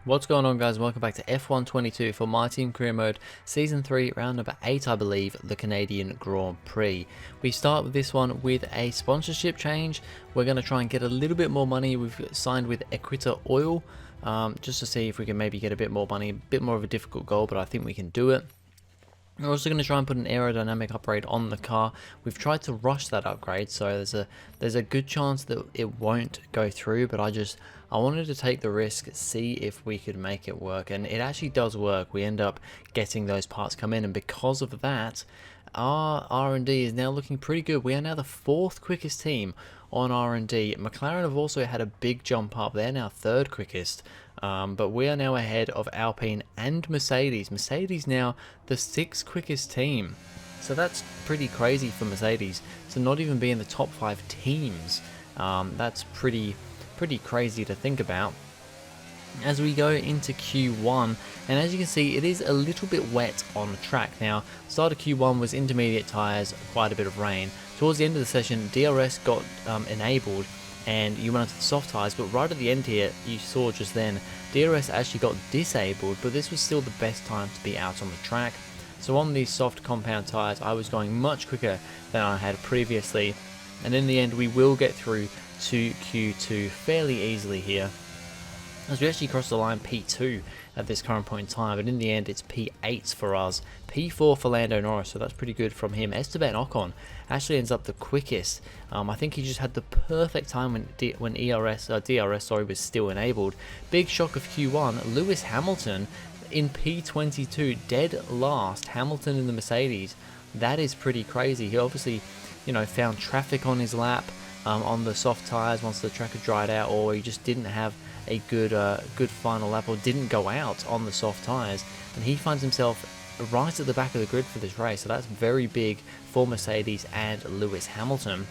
What's going on, guys? Welcome back to F1 22 for My Team Career Mode Season 3, round number 8, I believe, the Canadian Grand Prix. We start with this one with a sponsorship change. We're going to try and get a little bit more money. We've signed with Equita Oil just to see if we can maybe get a bit more money, a bit more of a difficult goal, but I think we can do it. We're also going to try and put an aerodynamic upgrade on the car. We've tried to rush that upgrade, so there's a good chance that it won't go through, but I wanted to take the risk, see if we could make it work, and it actually does work. We end up getting those parts come in, and because of that, our R&D is now looking pretty good. We are now the 4th quickest team on R&D. McLaren have also had a big jump up. They're now 3rd quickest. But we are now ahead of Alpine and Mercedes. Mercedes now the 6th quickest team. So that's pretty crazy for Mercedes to not even be in the top 5 teams. That's pretty crazy to think about. As we go into Q1, and as you can see, it is a little bit wet on the track. Now, start of Q1 was intermediate tyres, quite a bit of rain. Towards the end of the session, DRS got enabled, and you went onto the soft tyres, but right at the end here, you saw just then, DRS actually got disabled, but this was still the best time to be out on the track. So on these soft compound tyres, I was going much quicker than I had previously, and in the end, we will get through to Q2 fairly easily here, as we actually crossed the line P2 at this current point in time, but in the end it's P8 for us, P4 for Lando Norris, so that's pretty good from him. Esteban Ocon actually ends up the quickest. I think he just had the perfect time when DRS was still enabled. Big shock of Q1, Lewis Hamilton in P22, dead last. Hamilton in the Mercedes, that is pretty crazy. He obviously, found traffic on his lap on the soft tyres once the track had dried out, or he just didn't have a good final lap, or didn't go out on the soft tyres, and he finds himself right at the back of the grid for this race. So that's very big for Mercedes and Lewis Hamilton.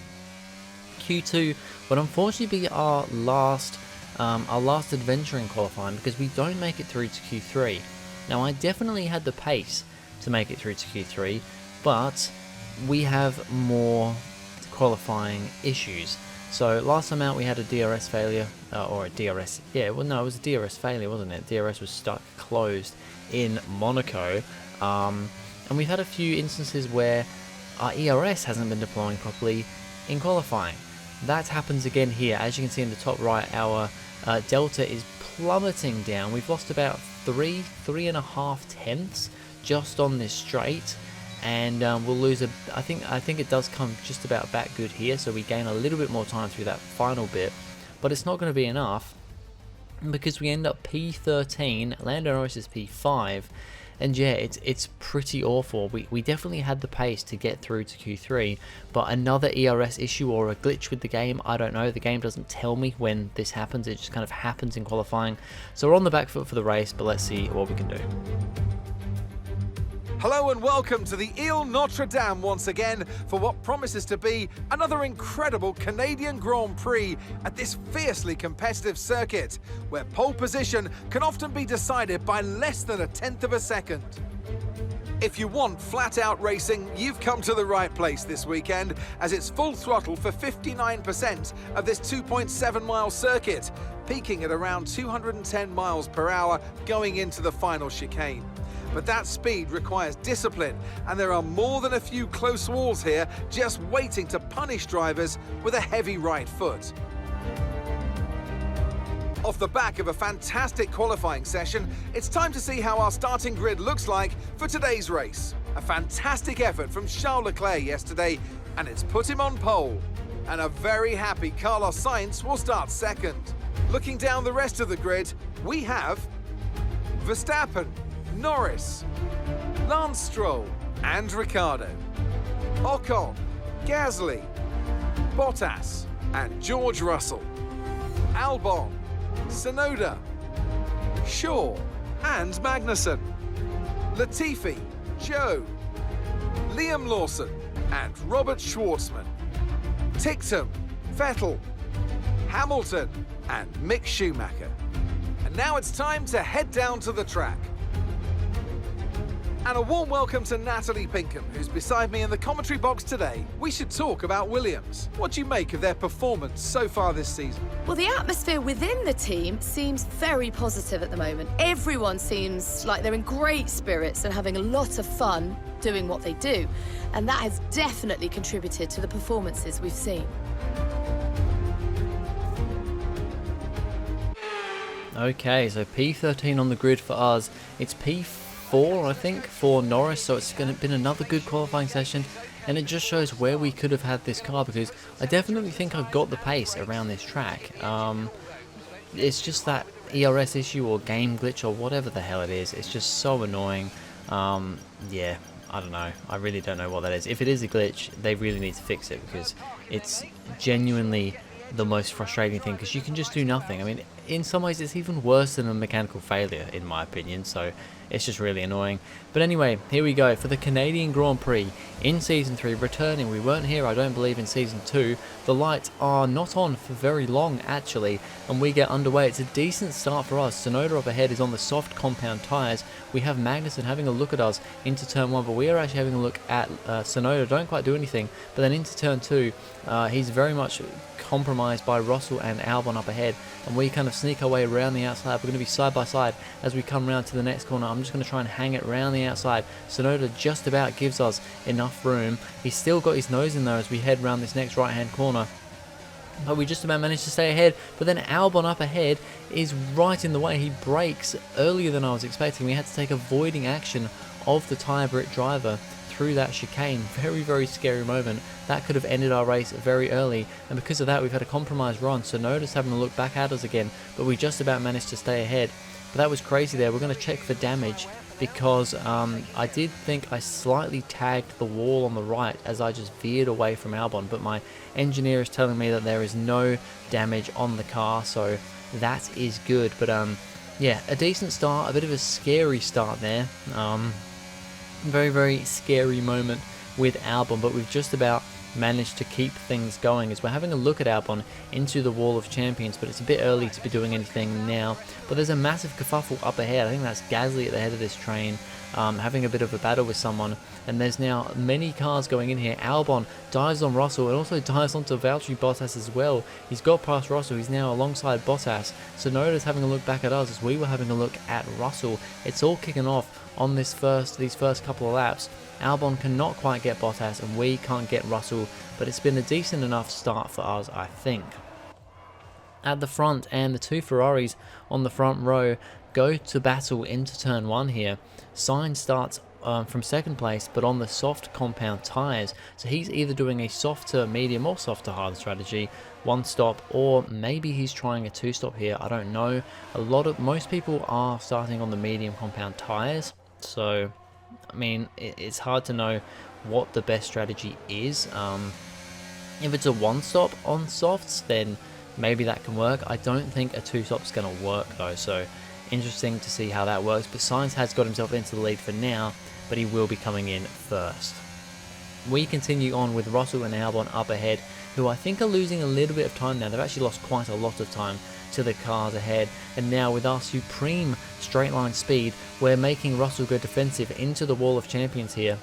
Q2 would unfortunately be our last adventure in qualifying, because we don't make it through to Q3. Now, I definitely had the pace to make it through to Q3, but we have more qualifying issues. So last time out we had a DRS failure, or a DRS, it was a DRS failure, wasn't it? DRS was stuck closed in Monaco, and we've had a few instances where our ERS hasn't been deploying properly in qualifying. That happens again here. As you can see in the top right, our delta is plummeting down. We've lost about 3.5 tenths just on this straight. And we'll lose I think it does come just about back good here, so we gain a little bit more time through that final bit, but it's not going to be enough, because we end up P13, Lando Norris is P5, and yeah, it's pretty awful. We definitely had the pace to get through to Q3, but another ERS issue or a glitch with the game, I don't know. The game doesn't tell me when this happens, it just kind of happens in qualifying. So we're on the back foot for the race, but let's see what we can do. Hello and welcome to the Ile Notre Dame once again for what promises to be another incredible Canadian Grand Prix at this fiercely competitive circuit, where pole position can often be decided by less than 1/10 of a second. If you want flat-out racing, you've come to the right place this weekend, as it's full throttle for 59% of this 2.7-mile circuit, peaking at around 210 miles per hour going into the final chicane. But that speed requires discipline, and there are more than a few close walls here just waiting to punish drivers with a heavy right foot. Off the back of a fantastic qualifying session, it's time to see how our starting grid looks like for today's race. A fantastic effort from Charles Leclerc yesterday, and it's put him on pole. And a very happy Carlos Sainz will start second. Looking down the rest of the grid, we have Verstappen, Norris, Lance Stroll and Ricciardo, Ocon, Gasly, Bottas and George Russell, Albon, Tsunoda, Shaw and Magnussen, Latifi, Joe, Liam Lawson and Robert Schwartzman, Ticktum, Vettel, Hamilton and Mick Schumacher. And now it's time to head down to the track. And a warm welcome to Natalie Pinkham, who's beside me in the commentary box today. We should talk about Williams. What do you make of their performance so far this season? Well, the atmosphere within the team seems very positive at the moment. Everyone seems like they're in great spirits and having a lot of fun doing what they do. And that has definitely contributed to the performances we've seen. Okay, so P13 on the grid for us. It's P4, I think, for Norris, so it's been another good qualifying session, and it just shows where we could have had this car, because I definitely think I've got the pace around this track. It's just that ERS issue or game glitch or whatever the hell it is. It's just so annoying. Yeah, I don't know. I really don't know what that is. If it is a glitch, they really need to fix it, because it's genuinely the most frustrating thing, because you can just do nothing. I mean, in some ways it's even worse than a mechanical failure in my opinion, so it's just really annoying. But anyway, here we go for the Canadian Grand Prix in Season 3, returning. We weren't here, I don't believe, in Season 2. The lights are not on for very long, actually, and we get underway. It's a decent start for us. Sonoda up ahead is on the soft compound tyres. We have Magnussen having a look at us into Turn 1, but we are actually having a look at Sonoda. Don't quite do anything, but then into Turn 2, he's very much compromised by Russell and Albon up ahead, and we kind of sneak our way around the outside. We're going to be side by side as we come around to the next corner. I'm just going to try and hang it around the outside. Sonoda just about gives us enough room. He's still got his nose in there as we head around this next right hand corner, but we just about managed to stay ahead. But then Albon up ahead is right in the way. He brakes earlier than I was expecting. We had to take avoiding action of the tyre brick driver through that chicane. Very scary moment. That could have ended our race very early, and because of that we've had a compromised run. So Sonoda's having a look back at us again, but we just about managed to stay ahead. But that was crazy there. We're going to check for damage, because I did think I slightly tagged the wall on the right as I just veered away from Albon, but my engineer is telling me that there is no damage on the car, so that is good. But yeah, a decent start, a bit of a scary start there. Very scary moment with Albon, but we've just about managed to keep things going as we're having a look at Albon into the Wall of Champions, but it's a bit early to be doing anything now. But there's a massive kerfuffle up ahead. I think that's Gasly at the head of this train, having a bit of a battle with someone, and there's now many cars going in here. Albon dives on Russell and also dives onto Valtteri Bottas as well. He's got past Russell, he's now alongside Bottas. Sonoda's having a look back at us as we were having a look at Russell. It's all kicking off on these first couple of laps. Albon cannot quite get Bottas and we can't get Russell, but it's been a decent enough start for us, I think. At the front, and the two Ferraris on the front row go to battle into Turn 1 here. Sainz starts from second place, but on the soft compound tyres, so he's either doing a softer medium or softer hard strategy, one stop, or maybe he's trying a two stop here. I don't know. Most people are starting on the medium compound tyres, so I mean it's hard to know what the best strategy is. If it's a one stop on softs, then maybe that can work. I don't think a two stop's going to work though, so interesting to see how that works. But Sainz has got himself into the lead for now, but he will be coming in first. We continue on with Russell and Albon up ahead, who I think are losing a little bit of time now. They've actually lost quite a lot of time to the cars ahead, and now with our supreme straight line speed, we're making Russell go defensive into the Wall of Champions here.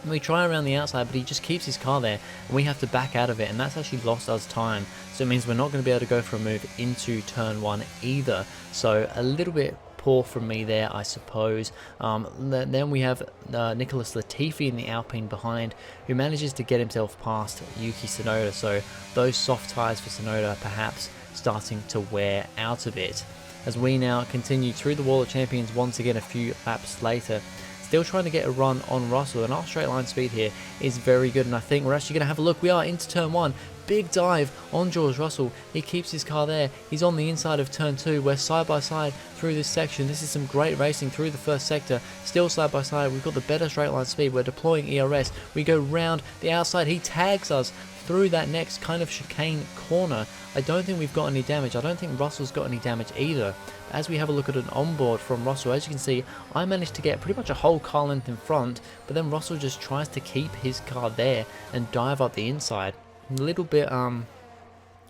And we try around the outside, but he just keeps his car there, and we have to back out of it, and that's actually lost us time. So it means we're not going to be able to go for a move into Turn 1 either. So a little bit poor from me there, I suppose. Then we have Nicholas Latifi in the Alpine behind, who manages to get himself past Yuki Tsunoda. So those soft tyres for Tsunoda perhaps starting to wear out a bit. As we now continue through the Wall of Champions once again a few laps later, still trying to get a run on Russell, and our straight line speed here is very good, and I think we're actually going to have a look. We are into Turn 1. Big dive on George Russell. He keeps his car there. He's on the inside of Turn 2. We're side by side through this section. This is some great racing through the first sector. Still side by side. We've got the better straight line speed. We're deploying ERS. We go round the outside. He tags us through that next kind of chicane corner. I don't think we've got any damage. I don't think Russell's got any damage either. As we have a look at an onboard from Russell, as you can see, I managed to get pretty much a whole car length in front, but then Russell just tries to keep his car there and dive up the inside. A little bit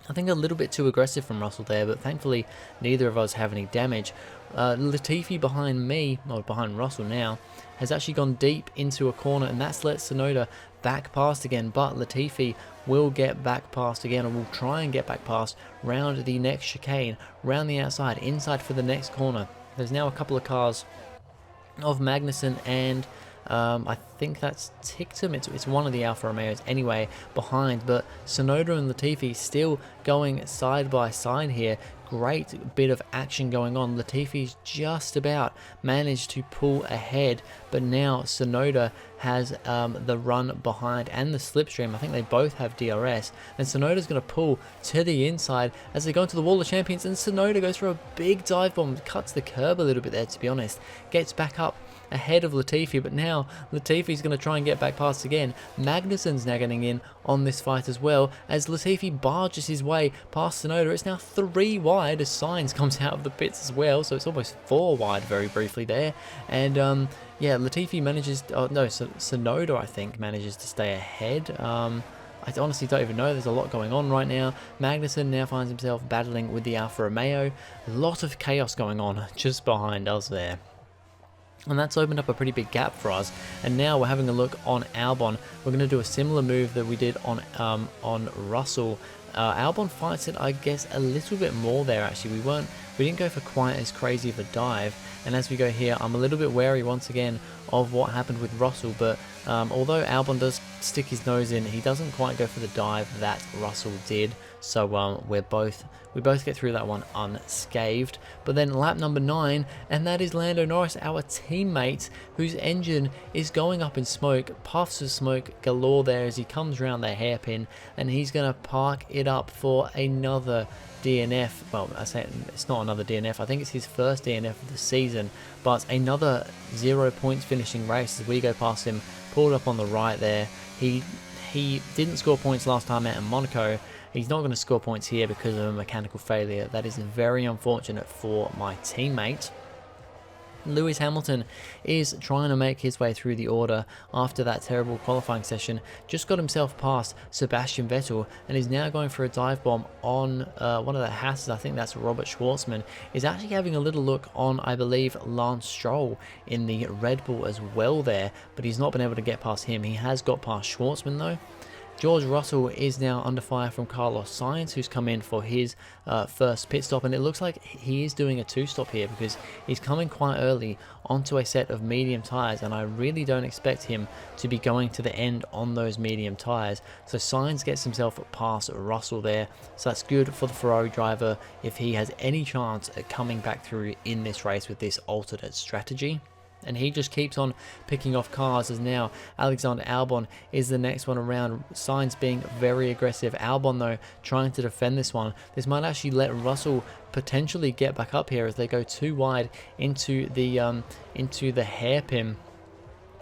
I think a little bit too aggressive from Russell there, but thankfully neither of us have any damage. Latifi behind me, or behind Russell now, has actually gone deep into a corner, and that's let Tsunoda back past again, but Latifi will get back past again, or will try and get back past round the next chicane, round the outside, inside for the next corner. There's now a couple of cars of Magnussen and I think that's Tictum. It's one of the Alfa Romeos anyway behind, but Tsunoda and Latifi still going side by side here. Great bit of action going on. Latifi's just about managed to pull ahead, but now Tsunoda has the run behind and the slipstream. I think they both have DRS, and Tsunoda's going to pull to the inside as they go into the wall of champions, and Tsunoda goes for a big dive bomb, cuts the curb a little bit there, to be honest, gets back up ahead of Latifi, but now Latifi's going to try and get back past again. Magnussen's now getting in on this fight as well, as Latifi barges his way past Tsunoda. It's now 3 wide as Sainz comes out of the pits as well, so it's almost 4 wide very briefly there. And yeah, Latifi manages, Tsunoda I think manages to stay ahead. I honestly don't even know. There's a lot going on right now. Magnussen now finds himself battling with the Alfa Romeo. A lot of chaos going on just behind us there. And that's opened up a pretty big gap for us. And now we're having a look on Albon. We're going to do a similar move that we did on Russell. Albon fights it, I guess, a little bit more there actually. We didn't go for quite as crazy of a dive. And as we go here, I'm a little bit wary once again of what happened with Russell, but although Albon does stick his nose in, he doesn't quite go for the dive that Russell did. So we both get through that one unscathed. But then lap number 9, and that is Lando Norris, our teammate, whose engine is going up in smoke, puffs of smoke galore there as he comes around the hairpin, and he's going to park it up for another DNF. Well, I say it's not another DNF. I think it's his first DNF of the season, but another 0 points finishing race as we go past him, pulled up on the right there. He didn't score points last time out in Monaco. He's not going to score points here because of a mechanical failure. That is very unfortunate for my teammate. Lewis Hamilton is trying to make his way through the order after that terrible qualifying session. Just got himself past Sebastian Vettel and is now going for a dive bomb on one of the Hasses. I think that's Robert Schwartzman. Is actually having a little look on, I believe, Lance Stroll in the Red Bull as well there, but he's not been able to get past him. He has got past Schwartzman though. George Russell is now under fire from Carlos Sainz, who's come in for his first pit stop, and it looks like he is doing a 2-stop here because he's coming quite early onto a set of medium tyres, and I really don't expect him to be going to the end on those medium tyres. So Sainz gets himself past Russell there, so that's good for the Ferrari driver if he has any chance at coming back through in this race with this alternate strategy. And he just keeps on picking off cars, as now Alexander Albon is the next one around. Sainz being very aggressive. Albon though trying to defend this one. This might actually let Russell potentially get back up here as they go too wide into the hairpin.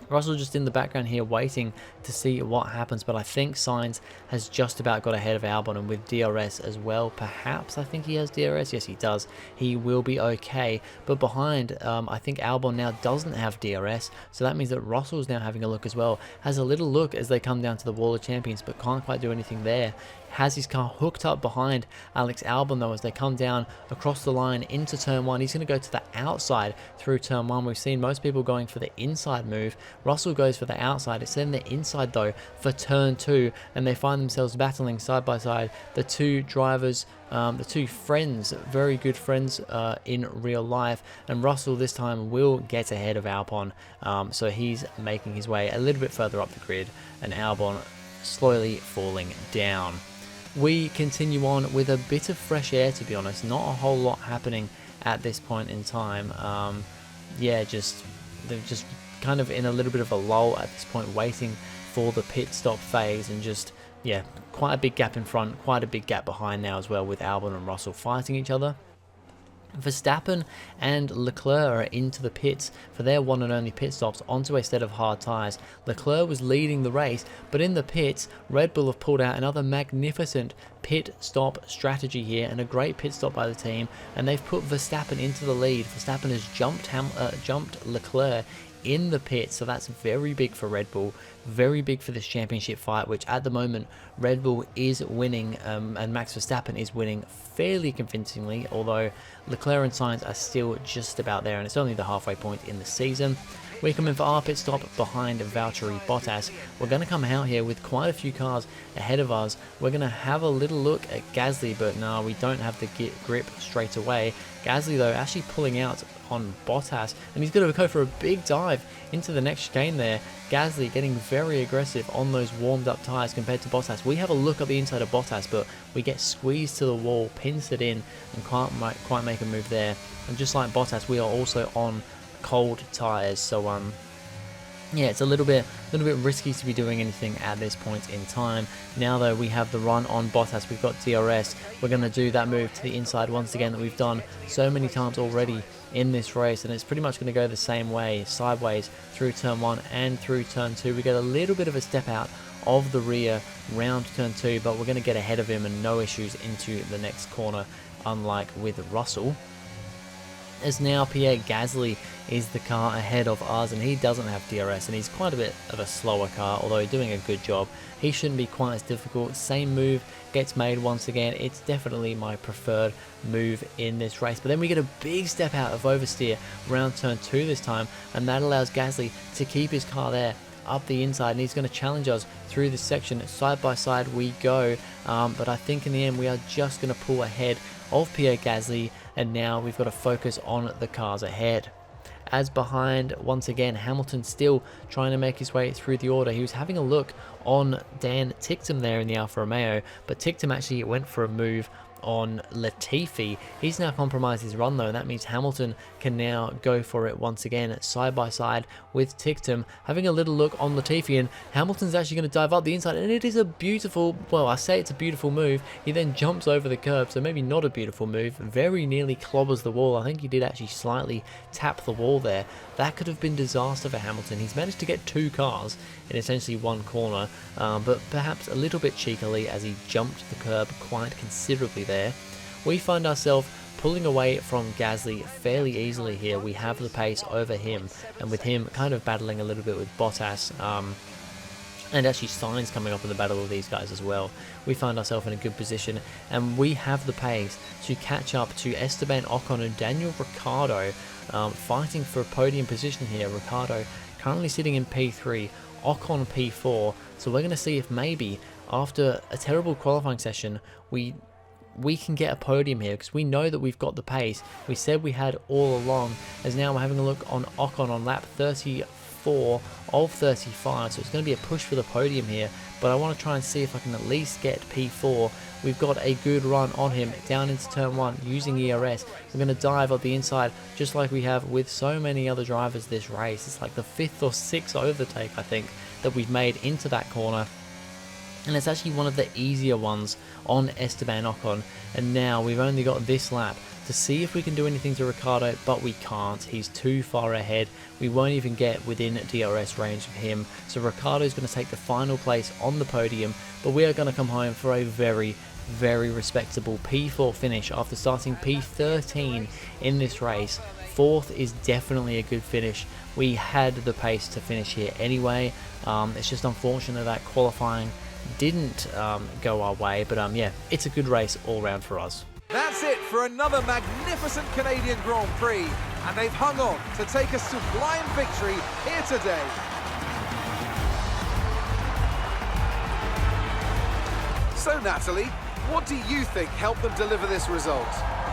Russell just in the background here waiting to see what happens, but I think Sainz has just about got ahead of Albon, and with DRS as well, perhaps. I think he has DRS. Yes, he does. He will be okay, but behind, I think Albon now doesn't have DRS, so that means that Russell's now having a look as well. Has a little look as they come down to the Wall of Champions, but can't quite do anything there. Has his car hooked up behind Alex Albon though as they come down across the line into turn 1. He's going to go to the outside through turn 1. We've seen most people going for the inside move. Russell goes for the outside. It's then the inside though for turn 2, and they find themselves battling side by side. The two drivers, the two friends, very good friends in real life, and Russell this time will get ahead of Albon, so he's making his way a little bit further up the grid, and Albon slowly falling down. We continue on with a bit of fresh air, to be honest. Not a whole lot happening at this point in time. Yeah, they're just kind of in a little bit of a lull at this point, waiting for the pit stop phase, and just, yeah, quite a big gap in front, quite a big gap behind now as well, with Albon and Russell fighting each other. Verstappen and Leclerc are into the pits for their one and only pit stops onto a set of hard tyres. Leclerc was leading the race, but in the pits, Red Bull have pulled out another magnificent pit stop strategy here, and a great pit stop by the team, and they've put Verstappen into the lead. Verstappen has jumped Leclerc in the pit, so that's very big for Red Bull, very big for this championship fight, which at the moment Red Bull is winning, and Max Verstappen is winning fairly convincingly, although Leclerc and Sainz are still just about there, and it's only the halfway point in the season. We're coming for our pit stop behind Valtteri Bottas. We're going to come out here with quite a few cars ahead of us. We're going to have a little look at Gasly, but no, we don't have the grip straight away. Gasly, though, actually pulling out on Bottas, and he's going to go for a big dive into the next chicane there. Gasly getting very aggressive on those warmed up tyres compared to Bottas. We have a look at the inside of Bottas, but we get squeezed to the wall, pins it in, and can't quite make a move there. And just like Bottas, we are also on cold tires, so yeah, it's a little bit risky to be doing anything at this point in time. Now though, we have the run on Bottas, we've got DRS, we're going to do that move to the inside once again that we've done so many times already in this race, and it's pretty much going to go the same way, sideways through turn 1 and through turn 2. We get a little bit of a step out of the rear round turn 2, but we're going to get ahead of him and no issues into the next corner, unlike with Russell. As now Pierre Gasly is the car ahead of us, and he doesn't have DRS, and he's quite a bit of a slower car, although he's doing a good job. He shouldn't be quite as difficult. Same move gets made once again. It's definitely my preferred move in this race. But then we get a big step out of oversteer around turn 2 this time, and that allows Gasly to keep his car there up the inside, and he's going to challenge us through this section. Side by side we go, but I think in the end we are just going to pull ahead of Pierre Gasly, and now we've got to focus on the cars ahead. As behind, once again, Hamilton still trying to make his way through the order. He was having a look on Dan Ticktum there in the Alfa Romeo, but Ticktum actually went for a move on Latifi. He's now compromised his run though, and that means Hamilton can now go for it once again, side by side with Ticktum, having a little look on Latifi, and Hamilton's actually going to dive up the inside, and it is a beautiful, well, I say it's a beautiful move. He then jumps over the curb, so maybe not a beautiful move, very nearly clobbers the wall. I think he did actually slightly tap the wall there. That could have been disaster for Hamilton. He's managed to get 2 cars in essentially 1 corner, but perhaps a little bit cheekily as he jumped the curb quite considerably there. We find ourselves pulling away from Gasly fairly easily here. We have the pace over him, and with him kind of battling a little bit with Bottas, and actually Sainz coming up in the battle with these guys as well. We find ourselves in a good position, and we have the pace to catch up to Esteban Ocon and Daniel Ricciardo, fighting for a podium position here. Ricciardo currently sitting in P3, Ocon P4, so we're going to see if maybe after a terrible qualifying session we can get a podium here, because we know that we've got the pace we said we had all along. As now we're having a look on Ocon on lap 34 of 35, so it's going to be a push for the podium here, but I want to try and see if I can at least get P4. We've got a good run on him down into turn 1 using ERS. We're going to dive up the inside just like we have with so many other drivers this race. It's like the 5th or 6th overtake I think that we've made into that corner, and it's actually one of the easier ones on Esteban Ocon. And now we've only got this lap to see if we can do anything to Ricciardo, but we can't. He's too far ahead. We won't even get within DRS range of him, so Ricciardo's going to take the final place on the podium, but we are going to come home for a very respectable P4 finish after starting P13 in this race. 4th is definitely a good finish. We had the pace to finish here anyway. It's just unfortunate that qualifying didn't go our way, but yeah, it's a good race all round for us. That's it for another magnificent Canadian Grand Prix, and they've hung on to take a sublime victory here today. So Natalie, what do you think helped them deliver this result?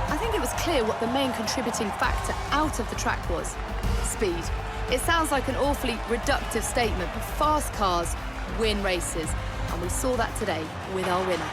I think it was clear what the main contributing factor out of the track was: speed. It sounds like an awfully reductive statement, but fast cars win races, and we saw that today with our winner.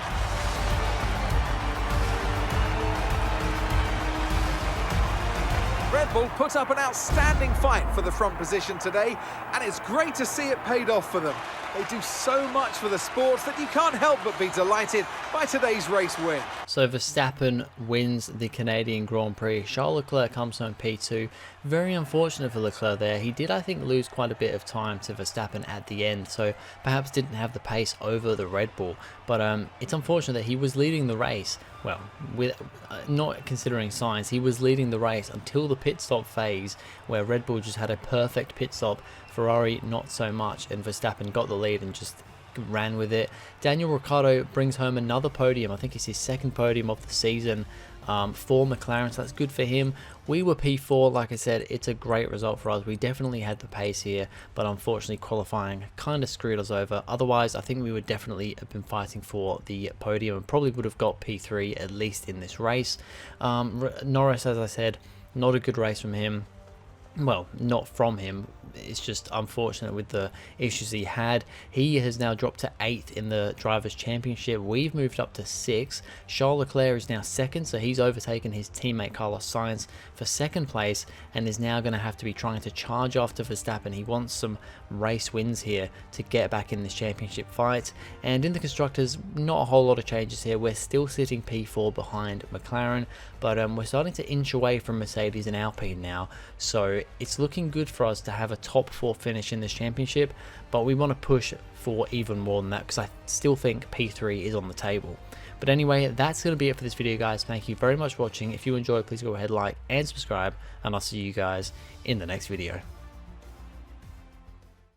Red Bull put up an outstanding fight for the front position today, and it's great to see it paid off for them. They do so much for the sport that you can't help but be delighted by today's race win. So Verstappen wins the Canadian Grand Prix. Charles Leclerc comes home P2. Very unfortunate for Leclerc there. He did, I think, lose quite a bit of time to Verstappen at the end, so perhaps didn't have the pace over the Red Bull. but it's unfortunate that he was leading the race. Well, with not considering science, he was leading the race until the pit stop phase, where Red Bull just had a perfect pit stop, Ferrari not so much, and Verstappen got the lead and just ran with it. Daniel Ricciardo brings home another podium. I think it's his second podium of the season for McLaren, so that's good for him. We were P4, like I said, it's a great result for us. We definitely had the pace here, but unfortunately qualifying kind of screwed us over. Otherwise, I think we would definitely have been fighting for the podium and probably would have got P3 at least in this race. Norris, as I said, not a good race from him. Well, not from him. It's just unfortunate with the issues he had. He has now dropped to 8th in the Drivers' Championship. We've moved up to 6th. Charles Leclerc is now 2nd, so he's overtaken his teammate Carlos Sainz for 2nd place and is now going to have to be trying to charge after Verstappen. He wants some race wins here to get back in this championship fight. And in the Constructors, not a whole lot of changes here. We're still sitting P4 behind McLaren, but we're starting to inch away from Mercedes and Alpine now. So it's looking good for us to have a top 4 finish in this championship, but we want to push for even more than that because I still think P3 is on the table. But anyway, that's going to be it for this video, guys. Thank you very much for watching. If you enjoyed, please go ahead, like and subscribe, and I'll see you guys in the next video.